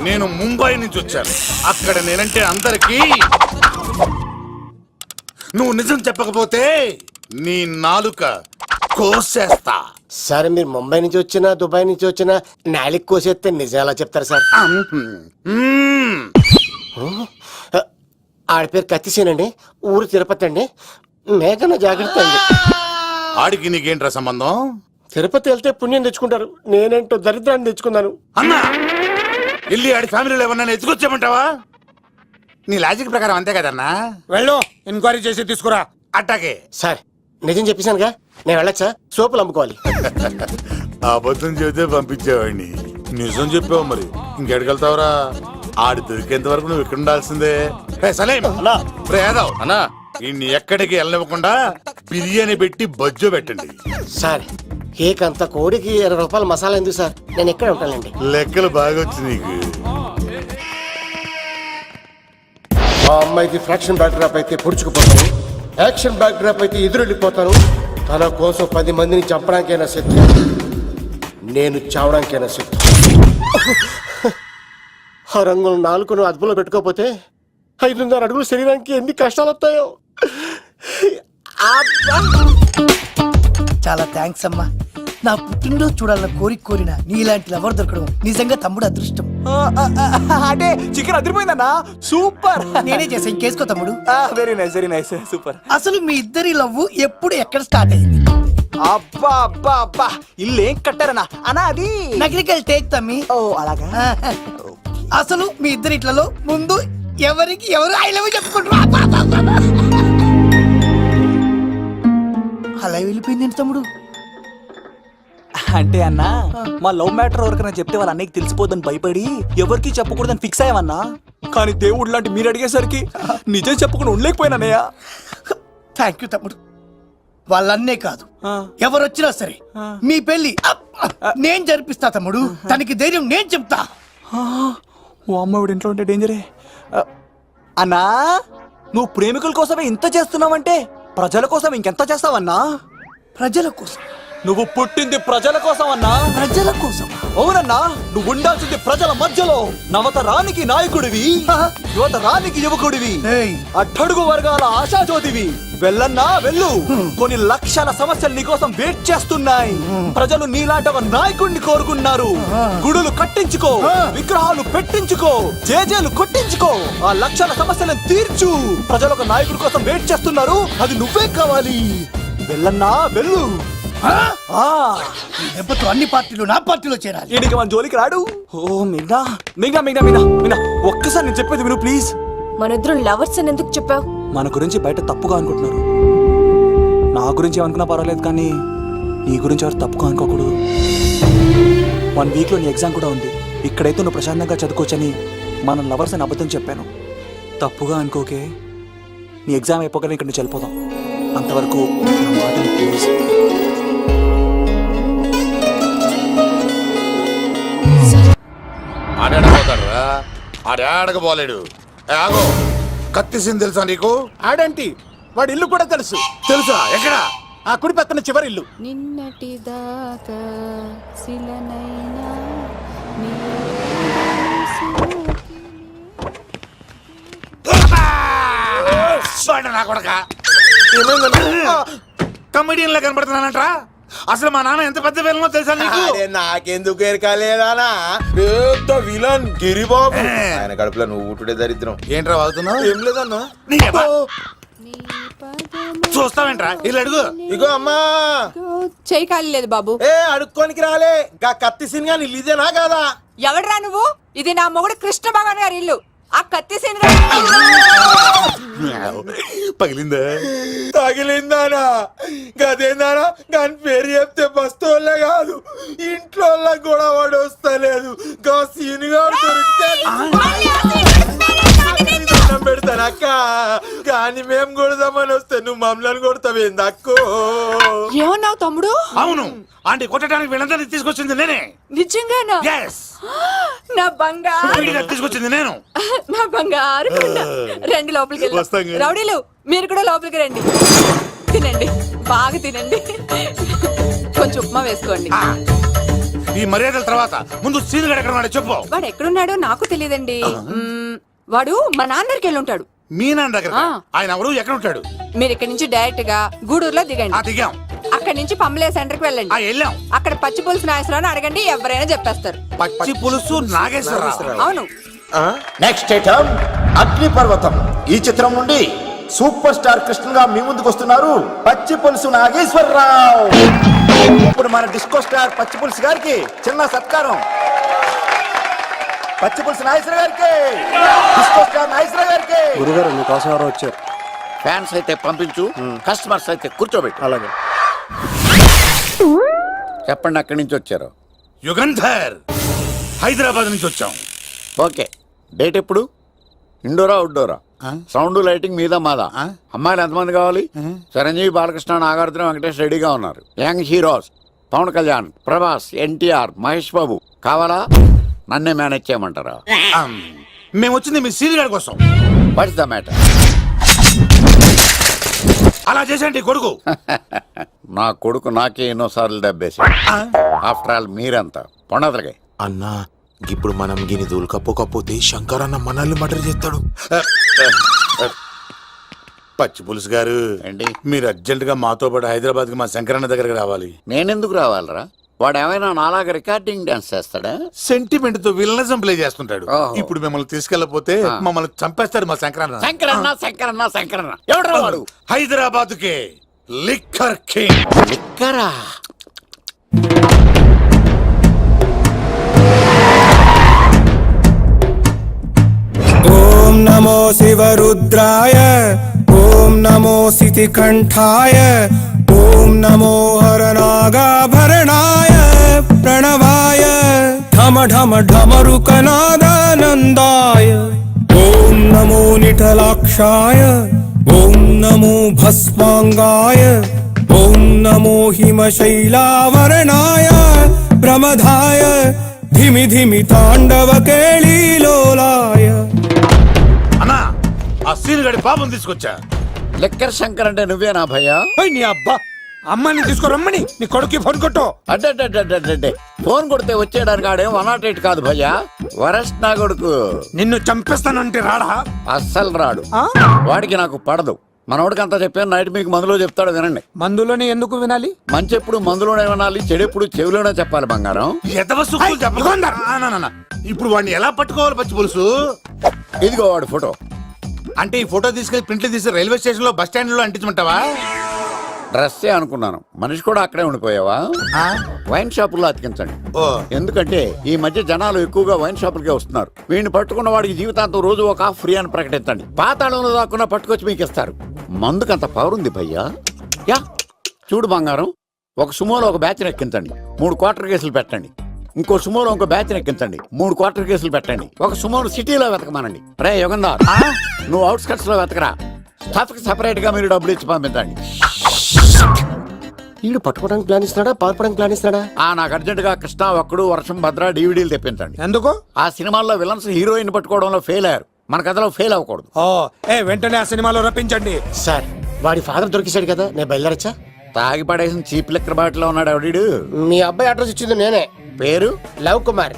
నేను ముంబై నుంచి వచ్చాను. అక్కడ నేనంటే అందరికీ. నువ్వు నిజం చెప్పకపోతే నీ నాలుక కోసేస్తా. సార్ మీరు ముంబై నుంచి వచ్చినా దుబాయ్ నుంచి వచ్చినా నాలిక్ కోసేస్తే నిజం ఎలా చెప్తారు సార్? ఆడి పేరు కత్తిసేనండి, ఊరు తిరుపతి అండి. మేఘన జాగ్రత్త అండి. ఆడికి నీకేంట్రా సంబంధం? తిరుపతి వెళ్తే పుణ్యం తెచ్చుకుంటారు, నేనేంటో దరిద్రాన్ని తెచ్చుకున్నాను. అన్నా వెళ్ళి ఆడి ఫ్యామిలీలో ఎవరన్నా ఎత్తుకొచ్చామంటావా? నీ లాజిక్ ప్రకారం అంతే కదన్నా. వెళ్ళు, ఎంక్వైరీ చేసి తీసుకురా. అట్టాకే సార్ నిజం చెప్పేశానుగా, నేను వెళ్ళచ్చా? సోపులు అమ్ముకోవాలి. అబద్ధం చెబితే పంపించేవాడిని, నిజం చెప్పావు మరి ఇంకెడగలుగుతావురా? ఆడి దొరికేంత వరకు నువ్వు ఇక్కడ ఉండాల్సిందే. అన్నా ఇన్ని ఎక్కడికి వెళ్ళనివ్వకుండా బిర్యానీ పెట్టి బజ్జో పెట్టండి. సార్ కేక్ అంతా కోడికి 20 రూపాయల మసాలా ఎందుకు సార్? నేను ఎక్కడ ఉంటానండి. లెక్కలు బాగా వచ్చి నీకు. ఆ అమ్మాయికి ఫ్రాక్షన్ బ్యాక్ డ్రాప్ అయితే పొడుచుకుపోతాను, యాక్షన్ బ్యాక్ డ్రాప్ అయితే ఎదురెళ్ళిపోతాను. తన కోసం 10 మందిని చంపడానికైనా సిద్ధం, నేను చావడానికైనా సిద్ధం. ఆ రంగులు 4 అదుపులో పెట్టుకోకపోతే 5.5 అడుగులు శరీరానికి ఎన్ని కష్టాలు వస్తాయో. చాలా థ్యాంక్స్ అమ్మా. నా పుట్టినరోజు చూడాలన్న కోరిన నీలాంటి లవర్ దొరకడం నిజంగా తమ్ముడు అదృష్టం. అంటే చికెన్ అదిరిపోయిందన్నా, సూపర్. నేనే చేసా, ఇంకేసుకో తమ్ముడు. Very nice, very nice, super. అసలు మీ ఇద్దరి లవ్ ఎప్పుడు ఎక్కడ స్టార్ట్ అయింది? అబ్బా అబ్బా అబ్బా, ఇల్లు ఏం కట్టారన్నా? అన్నా అది నగరికల్ టేక్ తమ్మి. ఓ అలాగా. అసలు మీ ఇద్దరి ఇట్లలో ముందు ఎవరికి ఎవరు ఐ లవ్ చెప్పుకుంటారు? అలా వెళ్ళిపోయింది తమ్ముడు. అంటే అన్నా మా లవ్ మ్యాటర్ ఎవరికైనా చెప్తే వాళ్ళ అన్నయ్యకి తెలిసిపోద్దని భయపడి ఎవరికి చెప్పకూడదని ఫిక్స్ అయ్యామన్నా. కానీ దేవుడు లాంటి మీరు అడిగేసరికి నిజం చెప్పకుండా ఉండలేకపోయినానయ్యా. థ్యాంక్ యూ తమ్ముడు. వాళ్ళన్నే కాదు, ఎవరొచ్చినా సరే మీ పెళ్లి నేను జరిపిస్తా తమ్ముడు. తనకి ధైర్యం నేను చెప్తా. ఓ అమ్మాయి ఇంట్లో ఉంటే డేంజరే. అన్నా నువ్వు ప్రేమికుల కోసమే ఇంత చేస్తున్నావంటే ప్రజల కోసం ఇంకెంత చేస్తావన్నా? ప్రజల కోసం. నువ్వు పుట్టింది ప్రజల కోసం అన్నా. ప్రజల కోసం? అవునన్నా, నువ్వు ఉండాల్సింది ప్రజల మధ్యలో. నవతరానికి నాయకుడివి, యువతరానికి యువకుడివి, అట్టడుగు వర్గాల ఆశాజ్యోతివి. వెళ్ళన్నా వెళ్ళు, కొన్ని లక్షల సమస్యలు నీకోసం వెయిట్ చేస్తున్నాయి. ప్రజలు నీలాంటి ఒక నాయకుడిని కోరుకున్నారు. గుడులు కట్టించుకో, విగ్రహాలు పెట్టించుకో, జేజేలు కొట్టించుకో, ఆ లక్షల సమస్యలను తీర్చు. ప్రజలు ఒక నాయకుడి కోసం వెయిట్ చేస్తున్నారు, అది నువ్వే కావాలి. వెళ్ళన్నా వెళ్ళు. దెబ్బతో అన్ని పార్టీలు నా పార్టీలో చేరాలి. ఈడికి మన జోలికి రాడు. ఓ మిగ్నా మిగ్నా మిగ్నా మిగ్నా మిగ్నా, ఒక్కసారి నేను చెప్పేది విను ప్లీజ్. మనిద్దరం లవర్స్ అని ఎందుకు చెప్పావు? మన గురించి బయట తప్పుగా అనుకుంటున్నారు. నా గురించి ఏమనుకున్నా పర్వాలేదు, కానీ నీ గురించి ఎవరు తప్పుగా అనుకోకూడదు. 1 వీక్లో నీ ఎగ్జామ్ కూడా ఉంది. ఇక్కడైతే నువ్వు ప్రశాంతంగా చదువుకోవచ్చని మనం లవర్స్ అని అబద్ధం చెప్పాను. తప్పుగా అనుకోకే. నీ ఎగ్జామ్ అయిపోగానే ఇక్కడ నుంచి వెళ్ళిపోదాం. అంతవరకు ప్లీజ్. ఆడాడపోతాడురా, ఆడాడకపోలేడు. ఆగో, కత్తిసింది తెలుసా నీకు? ఆడంటి వాడి ఇల్లు కూడా తెలుసు. తెలుసా? ఎక్కడ? ఆ కుడి పక్కన చివరి ఇల్లు. నిన్నటి దాకా శిలనైనా కమిడియన్ లా కనబడుతున్నానంట్రా. అసలు మా నాన్న ఎంత పెద్ద విలనో తెలుసా నీకు? నాకెందుకు ఎరకాలేదానా, పెద్ద విలన్ గిరిబాబు. ఆయన కడుపులో నువ్వు ఊటుడే దరిద్రం. ఏంట్రా వాగుతున్నావు? ఏం లేదన్నా. చూస్తావేంట్రా, ఇల్లు అడుగు. ఇగో అమ్మా, చేయి ఖాళీ లేదు బాబు. అడుక్కోనికి రాలే. గా కత్తి సినిమా ఇల్లు ఇదేనా కాదా? ఎవడ్రా నువ్వు? ఇది నా మొగుడు కృష్ణ భగవాన్ గారి ఇల్లు. ఆ కత్తి పగిలిందా? తగిలిందానా? గదేందానా? దాని పేరు చెప్తే బస్తోళ్ళే కాదు, ఇంట్లో కూడా వాడు వస్తలేదు. గా సీనుగా దొరికితే పెడతానక్క. కానీ మేము కొడదామని వస్తే నువ్వు మమ్మల్ని కొడతావేంది అక్కో? ఏమన్నావు తమ్ముడు? అవును, ఆంటీ కొట్టడానికి వీళ్ళందరినీ తీసుకొచ్చింది నేనే. నిజంగానా? నా బంగారు తీసుకొచ్చింది నేను. నా బంగారు రండి లోపలికి వెళ్ళి. రౌడీలు మీరు కూడా లోపలికి రండి. తినండి, బాగా తినండి. కొంచెం ఉప్మా వేసుకోండి. ఈ మర్యాదల తర్వాత ముందు సీన్ గడ ఎక్కడ ఉన్నాడో చెప్పు. వాడు ఎక్కడున్నాడో నాకు తెలియదండి. వాడు మా నాన్న దగ్గరికి వెళ్ళి ఉంటాడు. మీ నాన్న దగ్గర ఆ. ఆయన ఎవరు ఎక్కడ ఉంటాడు? మీరు ఇక్కడ నుంచి డైరెక్ట్ గా గూడూరులో ఆ దిగండి. దిగాం, అక్కడ నుంచి పంబలే సెంటర్ కి ఆ వెళ్ళండి. వెళ్ళాం. అక్కడ పచ్చి పులుసు నాగేశ్వరరావు అడగండి, ఎవరైనా చెప్పేస్తారు. పచ్చి పులుసు నాగేశ్వరరావు. అవును. నెక్స్ట్ ఐటమ్ అగ్నిపర్వతం. ఈ చిత్రం నుండి సూపర్ స్టార్ కృష్ణగా మీ ముందుకు వస్తున్నారు పచ్చి పులుసు నాగేశ్వరరావు. ఇప్పుడు మన డిస్కో స్టార్ పచ్చి పులుసు గారికి చిన్న సత్కారం. పచ్చి పులుసు నాగేశ్వర గారికి, డిస్కో స్టార్ నాగేశ్వర గారికి. గురుగారు మీకోసం ఎవరో వచ్చారు. ఫ్యాన్స్ అయితే పంపించు, కస్టమర్స్ అయితే కూర్చోబెట్టు. అలాగే. చెప్పండి ఎక్కడి నుంచి వచ్చారు? యుగంధర్, హైదరాబాద్ నుంచి వచ్చాం. ఓకే, డేట్ ఎప్పుడు? ఇండోరా అవుట్డోరా? సౌండ్ లైటింగ్ మీద మాదా? అమ్మాయిలు ఎంతమంది కావాలి? చిరంజీవి, బాలకృష్ణ, నాగార్జున, వెంకటేష్ రెడీగా ఉన్నారు. యంగ్ హీరోస్ పవన్ కళ్యాణ్, ప్రభాస్, ఎన్టీఆర్, మహేష్ బాబు కావాలా? నన్నే మేనేజ్ చేయమంటారా? మేము వచ్చింది మీ సీన్ గడ కోసం. What's the matter? అలా చేసేయండి కొడుకు. నా కొడుకు నాకే ఎన్నోసార్లు దెబ్బేసి. ఆఫ్టర్ ఆల్ మీరంతా పొండదలకే. అన్నా ఇప్పుడు మనం గిని దూలకపోతే శంకర్ అన్న మనల్ని మర్డర్ చేస్తాడు. పచ్చి పులుసు గారు, ఏంటి? మీరు అర్జెంట్ గా మాతో పాటు హైదరాబాద్ కి మా శంకరన్న దగ్గరకు రావాలి. నేనెందుకు రావాలరా? వాడు ఏమైనా నాలాగా రికార్డింగ్ డాన్స్ చేస్తాడా? సెంటిమెంట్ తో విలనిజం ప్లే చేస్తుంటాడు. ఓహో. ఇప్పుడు మిమ్మల్ని తీసుకెళ్లపోతే మమ్మల్ని చంపేస్తాడు మా శంకరన్న. శంకరన్న శంకరన్న శంకరన్న ఎవడరా వాడు? హైదరాబాద్ కే లిక్కర్ కింగ్. లిక్కరా? ఓం నమో శివరుద్రాయ, ఓం నమో సితికంఠాయ, ఓం నమో హరనాగాభరణాయ ప్రణవాయ ఢమ ఢమ ఢమరుకనాదానందాయ, ఓం నమో నిఠలాక్షాయ, ఓం నమో భస్మాంగాయ, ఓం నమో హిమశైలావరణాయ ప్రమదాయ ధిమి ధిమి తాండవ కేళీలోలాయ. అన్నా, ఆ సీన్ గడి పాపం తీసుకొచ్చా. లిక్కర్ శంకర్ అంటే నువ్వేనా భయ్యా? నీ అబ్బా, అమ్మాయిని తీసుకురమ్మని నీ కొడుకు ఫోన్ కొట్టు. అడ్డే ఫోన్ కొడితే వచ్చేయడానికి ఆడేం 108 కాదు భయ్యా, వరస్ట్ నా కొడుకు. నిన్ను చంపేస్తానంటే రాడా? అస్సలు రాడు. వాడికి నాకు పడదు. మనోడికి అంతా చెప్పాను, నైట్ మీకు మందులో చెప్తాడు వినండి. మందులోనే ఎందుకు వినాలి? మంచి ఎప్పుడు మందులోనే వినాలి, చెడు ఎప్పుడు చెవిలోనే చెప్పాలి బంగారం. ఎదవ సుక్కులు చెప్పకుండా. ఇప్పుడు వాడిని ఎలా పట్టుకోవాలి పచ్చి పులుసు? ఇదిగో వాడు ఫోటో. అంటే ఈ ఫోటో తీసుకెళ్లి ప్రింట్లు తీసి రైల్వే స్టేషన్ లో బస్ స్టాండ్ లో అంటించమంటావా? డ్రెస్సే అనుకున్నాను, మనిషి కూడా అక్కడే ఉండిపోయావా? వైన్ షాపుల్లో అతికించండి. ఓ. ఎందుకంటే ఈ మధ్య జనాలు ఎక్కువగా వైన్ షాపులకే వస్తున్నారు. వీడిని పట్టుకున్న వాడికి జీవితాంతం రోజు ఒక ఆఫ్ ఫ్రీ అని ప్రకటించండి. పాతాళంలో దాక్కున్నా పట్టుకొచ్చి మీకు ఇస్తారు. మందుకంత పవర్ ఉంది భయ్యా. యా చూడు బంగారం, ఒక సుమోలో ఒక బ్యాచ్ ఎక్కించండి, 3 క్వార్టర్ కేసులు పెట్టండి. ఇంకో సుమోలో ఇంకో బ్యాచ్ ఎక్కించండి, 3 క్వార్టర్ కేసులు పెట్టండి. ఒక సుమోను సిటీలో వెతకమానండి. రే యుగంధర్, నువ్వు అవుట్స్కట్స్ లో వెతకరా. స్టాఫ్ కి సెపరేట్ గా మీరు డబ్బులు ఇచ్చి పంపించండి. వీడు పట్టుకోవడానికి ప్లాన్ ఇస్తున్నాడా, పారిపోవడానికి ప్లాన్ ఇస్తున్నాడా? నాకు అర్జెంట్ గా కృష్ణ, ఒక్కడు, వర్షం, భద్ర డివిడీలు తెప్పించండి. ఎందుకు? ఆ సినిమాల్లో విలన్స్ హీరోయిన్ పట్టుకోవడంలో ఫెయిల్ అయ్యారు, మన కథలో ఫెయిల్ అవ్వకూడదు. వెంటనే ఆ సినిమాలో రప్పించండి. సార్, వాడి ఫాదర్ దొరికేశాడు కదా, నేను బయలుదేరచ్చా? తాగి పడేసిన చీప్ లెక్కర్ బాటిలో ఉన్నాడు ఎవడీడు? మీ అబ్బాయి అడ్రస్ ఇచ్చింది నేనే. పేరు? లవ్ కుమార్.